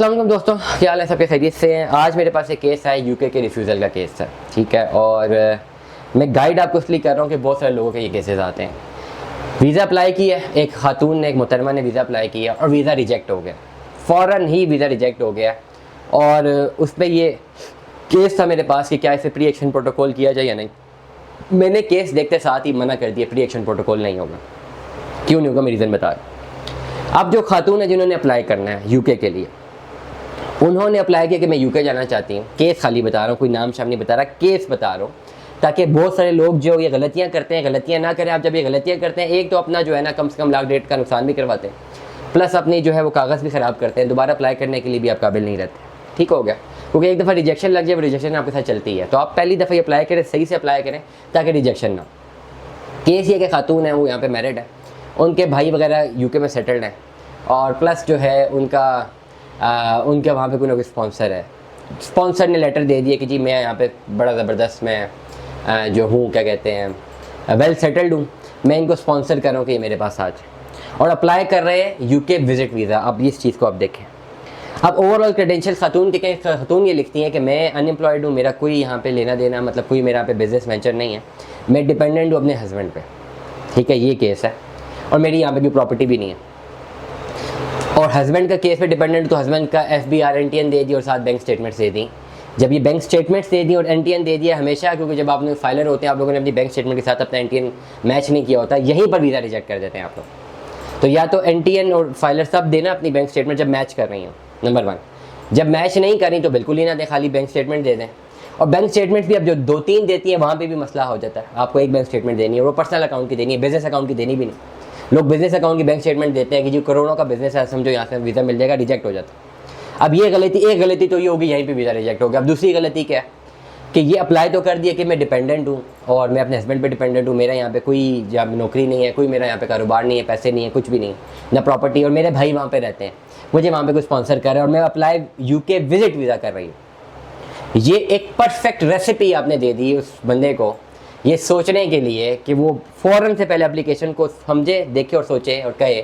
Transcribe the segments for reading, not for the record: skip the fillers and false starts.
अस्सलाम दोस्तों, क्या हाल है? सबके खैरियत से हैं। आज मेरे पास एक केस है, यूके के रिफ्यूज़ल का केस है, ठीक है। और मैं गाइड आपको इसलिए कर रहा हूँ कि बहुत सारे लोगों के ये केसेस आते हैं। वीज़ा अप्लाई किया, एक खातून ने, एक मोहतरमा ने वीज़ा अप्लाई किया और वीज़ा रिजेक्ट हो गया, फ़ौरन ही वीज़ा रिजेक्ट हो गया। और उस पर ये केस था मेरे पास कि क्या इसे प्री एक्शन प्रोटोकॉल किया जाए या नहीं। मैंने केस देखते साथ ही मना कर दिया, प्री एक्शन प्रोटोकॉल नहीं होगा। क्यों नहीं होगा, मैं रीज़न बता रहा हूँ। अब जो खातून है जिन्होंने अप्लाई करना है यूके के लिए, उन्होंने अप्लाई किया कि मैं यूके जाना चाहती हूँ। केस खाली बता रहा हूँ, कोई नाम शाम नहीं बता रहा, केस बता रहा हूँ, ताकि बहुत सारे लोग जो ये गलतियाँ करते हैं गलतियाँ ना करें। आप जब ये गलतियाँ करते हैं, एक तो अपना जो है ना कम से कम लाख डेढ़ का नुकसान भी करवाते हैं, प्लस अपनी जो है वो कागज़ भी ख़राब करते हैं। दोबारा अप्लाई करने के लिए भी आप काबिल नहीं रहते। ठीक हो गया, क्योंकि एक दफ़ा रिजेक्शन लग जाए, वो रिजेक्शन आपके साथ चलती है। तो आप पहली दफ़ा ये अप्लाई करें, सही से अप्लाई करें ताकि रिजेक्शन ना। केस ये कि खातून है, वो यहाँ पे मैरिड है, उनके भाई वगैरह यूके में सेटल्ड हैं, और प्लस जो है उनके वहाँ पे कोई ना कोई स्पॉन्सर है। स्पॉन्सर ने लेटर दे दिया कि जी मैं यहाँ पे बड़ा ज़बरदस्त मैं जो हूँ, क्या कहते हैं, वेल सेटल्ड हूँ, मैं इनको स्पॉन्सर कर रहा हूँ कि ये मेरे पास आज, और अप्लाई कर रहे हैं यूके विज़िट वीज़ा। अब इस चीज़ को आप देखें। अब ओवरऑल क्रेडेंशियल खातून के कई खातून ये लिखती हैं कि मैं अनएम्प्लॉयड हूँ, मेरा कोई यहाँ पे लेना देना, मतलब कोई मेरा यहाँ पे बिज़नेस वेंचर नहीं है, मैं डिपेंडेंट हूँ अपने हस्बैंड पे। ठीक है, ये केस है, और मेरी यहाँ पे कोई प्रॉपर्टी भी नहीं है। और हस्बैंड का केस पे डिपेंडेंट, तो हस्बैंड का FBR NTN दे दी और साथ बैंक स्टेटमेंट्स दे दी। जब ये बैंक स्टेटमेंट्स दे दी और NTN दे दिया हमेशा, क्योंकि जब आपने फाइलर होते हैं, आप लोगों ने अपनी बैंक स्टेटमेंट के साथ अपना NTN मैच नहीं किया होता, यहीं पर वीज़ा रिजेक्ट कर देते हैं आप लोग। तो या तो NTN और फाइलर सब देना अपनी बैंक स्टेटमेंट जब मैच कर रही हो, नंबर 1। जब मैच नहीं करी तो बिल्कुल ही ना दें, खाली बैंक स्टेटमेंट दे दें। और बैंक स्टेटमेंट भी अब जो 2-3 देती है, वहाँ पे भी मसला हो जाता है। आपको एक बैंक स्टेटमेंट देनी है, वो पर्सनल अकाउंट की देनी है, बिजनेस अकाउंट की देनी भी नहीं। लोग बिजनेस अकाउंट की बैंक स्टेटमेंट देते हैं कि जो करोड़ों का बिजनेस है, समझो यहाँ से वीज़ा मिल जाएगा, रिजेक्ट हो जाता है। अब ये गलती, एक गलती तो ये होगी, यहीं पे वीज़ा रिजेक्ट हो गया। अब दूसरी गलती क्या है कि ये अप्लाई तो कर दिया कि मैं डिपेंडेंट हूँ और मैं अपने हस्बैंड पे डिपेंडेंट हूँ, मेरा यहाँ पे कोई नौकरी नहीं है, कोई मेरा यहाँ पे कारोबार नहीं है, पैसे नहीं है, कुछ भी नहीं है, ना प्रॉपर्टी, और मेरे भाई वहाँ पे रहते हैं, मुझे वहाँ पे कोई स्पॉन्सर कर रहा है, और मैं अप्लाई यूके विजिट वीज़ा कर रही हूँ। ये एक परफेक्ट रेसिपी आपने दे दी उस बंदे को, ये सोचने के लिए कि वो फ़ौरन से पहले एप्लीकेशन को समझे, देखे और सोचे और कहे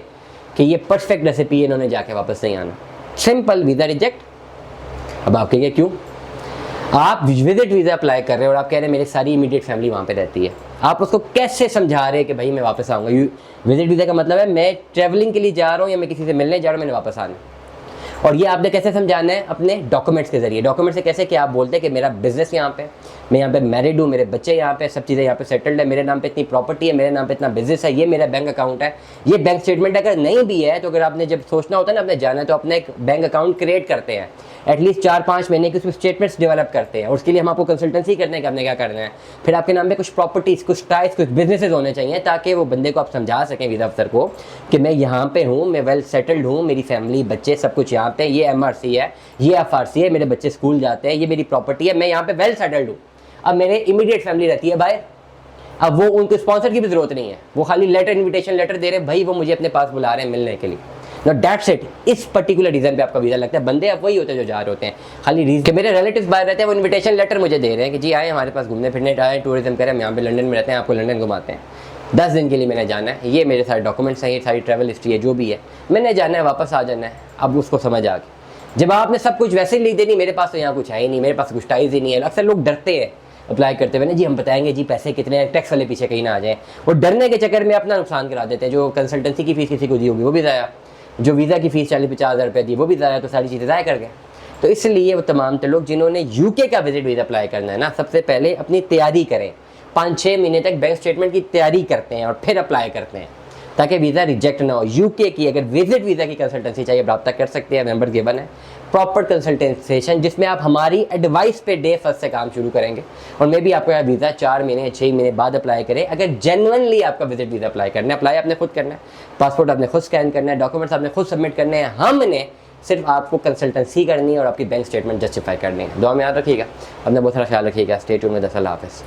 कि ये परफेक्ट रेसिपी है, इन्होंने जाके वापस नहीं आना। Simple, visa reject. अब आप कहेंगे क्यों? आप विजिट वीज़ा अप्लाई कर रहे हो और आप कह रहे हैं मेरी सारी इमीडिएट फैमिली वहाँ पे रहती है। आप उसको कैसे समझा रहे हैं कि भाई मैं वापस आऊँगा? विजिट वीज़ा का मतलब है मैं ट्रैवलिंग के लिए जा रहा हूँ या मैं किसी से मिलने जा रहा हूँ, मैंने वापस आना। और ये आपने कैसे समझाना है? अपने डॉक्यूमेंट्स के ज़रिए। डॉक्यूमेंट से कैसे कि आप बोलते हैं कि मेरा बिज़नेस यहाँ पे, मैं यहाँ पे मैरिड हूँ, मेरे बच्चे यहाँ पे, सब चीज़ें यहाँ पे सेटल्ड है, मेरे नाम पे इतनी प्रॉपर्टी है, मेरे नाम पे इतना बिज़नेस है, ये मेरा बैंक अकाउंट है, ये बैंक स्टेटमेंट अगर नहीं भी है तो अगर आपने जब सोचना होता है ना अपने जाना है, तो अपना एक बैंक अकाउंट क्रिएट करते हैं, एटलीस्ट 4-5 महीने की उसमें स्टेटमेंट्स डेवलप करते हैं, और उसके लिए हम आपको कंसल्टेंसी करते हैं कि आपने क्या करना है। फिर आपके नाम पे कुछ प्रॉपर्टीज़, कुछ टाइज, कुछ बिजनेसेस होने चाहिए, ताकि वो बंदे को आप समझा सकें, वीज़ा अफसर को, कि मैं यहाँ पे हूँ, मैं वेल सेटल्ड हूँ, मेरी फैमिली, बच्चे, सब कुछ यहाँ पे, ये MRC है, ये FRC है, मेरे बच्चे स्कूल जाते हैं, ये मेरी प्रॉपर्टी है, मैं यहाँ पे वेल सेटल्ड हूँ। अब मेरे इमीडिएट फैमिली रहती है बाहर। अब वो उनको स्पॉन्सर की भी जरूरत नहीं है, वो खाली लेटर, इन्विटेशन लेटर दे रहे हैं, भाई वो मुझे अपने पास बुला रहे हैं मिलने के लिए, दैट्स इट। इस पर्टिकुलर रीज़न पे आपका वीज़ा लगता है। बंदे अब वही होते हैं जो जा रहे होते हैं, खाली रीज़न कि मेरे रिलेटिव्स बाहर रहते हैं, वो इन्विटेशन लेटर मुझे दे रहे हैं कि जी आए हमारे पास घूमने फिरने, आए टूरिज्म करें, हम यहाँ पे लंदन में रहते हैं, आपको लंदन घुमाते हैं, 10 दिन के लिए मैंने जाना है, ये मेरे सारे डॉक्यूमेंट्स हैं, ये सारी ट्रैवल हिस्ट्री है, जो भी है, मैंने जाना है, वापस आ जाना है। अब उसको समझ आ गई। जब आपने सब कुछ वैसे ही लिख देनी, मेरे पास तो यहाँ कुछ है ही नहीं, मेरे पास कुछ टाइज ही नहीं है। अक्सर लोग डरते हैं अप्लाई करते हुए ना, जी हम बताएंगे जी पैसे कितने हैं, टैक्स वाले पीछे कहीं ना आ जाए, और डरने के चक्कर में अपना नुकसान करा देते हैं। जो कंसल्टेंसी की फीस किसी को दी होगी वो भी ज़ाया, जो वीज़ा की फ़ीस 40-50 हज़ार रुपये दी वो भी ज़ाया, तो सारी चीज़ें ज़ाया कर गए। तो इसलिए वो तमाम लोग जिन्होंने यूके का विजिट वीज़ा अप्लाई करना है ना, सबसे पहले अपनी तैयारी करें, 5-6 महीने तक बैंक स्टेटमेंट की तैयारी करते हैं और फिर अप्लाई करते हैं, ताकि वीज़ा रिजेक्ट ना हो। यूके की अगर विजिट वीज़ा की कंसल्टेंसी चाहिए, रब्ता कर सकते हैं, नंबर गिवन है, प्रॉपर कंसल्टेशन, जिसमें आप हमारी एडवाइस पे डे फर्स्ट से काम शुरू करेंगे, और मे भी आपका वीज़ा 4 महीने 6 महीने बाद अप्लाई करें। अगर जेन्युइनली आपका विजिट वीज़ा अप्लाई करना है, अप्लाई आपने खुद करना है, पासपोर्ट आपने खुद स्कैन करना है, डॉक्यूमेंट्स आपने खुद सबमिट करने हैं, हमने सिर्फ आपको कंसल्टेंसी करनी है और आपकी बैंक स्टेटमेंट जस्टिफाई करनी है। दुआ में याद रखिएगा, अपना बहुत सारा ख्याल रखिएगा। स्टे ट्यून्ड में। अल्लाह हाफ़िज़।